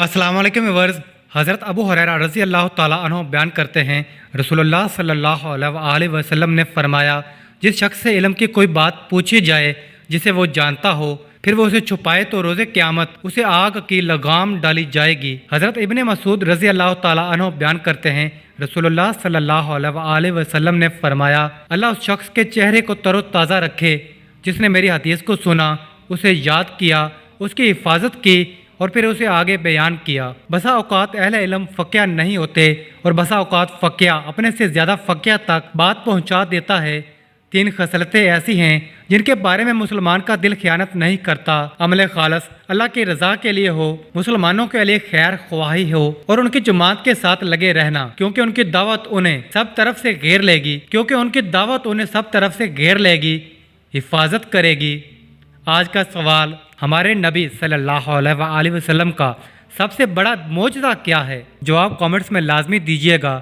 अस्सलाम वालेकुम व्यूअर्स। हज़रत अबू हुरैरा रज़ी अल्लाह ताला अन्हु बयान करते हैं, रसूलुल्लाह सल्लल्लाहु अलैहि वसल्लम ने फरमाया, जिस शख्स से इल्म की कोई बात पूछी जाए जिसे वो जानता हो, फिर वो उसे छुपाए तो रोज़े क़यामत उसे आग की लगाम डाली जाएगी। हज़रत इब्ने मसूद रज़ी अल्लाह ताला अन्हु बयान करते हैं, रसूलुल्लाह सल्लल्लाहु अलैहि वसल्लम ने फरमाया, अल्लाह उस शख्स के चेहरे को तरोताज़ा रखे जिसने मेरी हदीस को सुना, उसे याद किया, उसकी हिफाजत की और फिर उसे आगे बयान किया। बसा औकात अहले इल्म फ़क़िया नहीं होते और बसा औकात फ़क़िया अपने से ज़्यादा फ़क़िया तक बात पहुँचा देता है। 3 खसलतें ऐसी हैं जिनके बारे में मुसलमान का दिल ख़यानत नहीं करता। अमल खालस अल्लाह की रज़ा के लिए हो, मुसलमानों के लिए खैर ख्वाही हो और उनकी जमात के साथ लगे रहना, क्योंकि उनकी दावत उन्हें सब तरफ से घेर लेगी, हिफाजत करेगी। आज का सवाल, हमारे नबी सल्लल्लाहु अलैहि वसल्लम का सबसे बड़ा मोजज़ा क्या है? जवाब कमेंट्स में लाजमी दीजिएगा।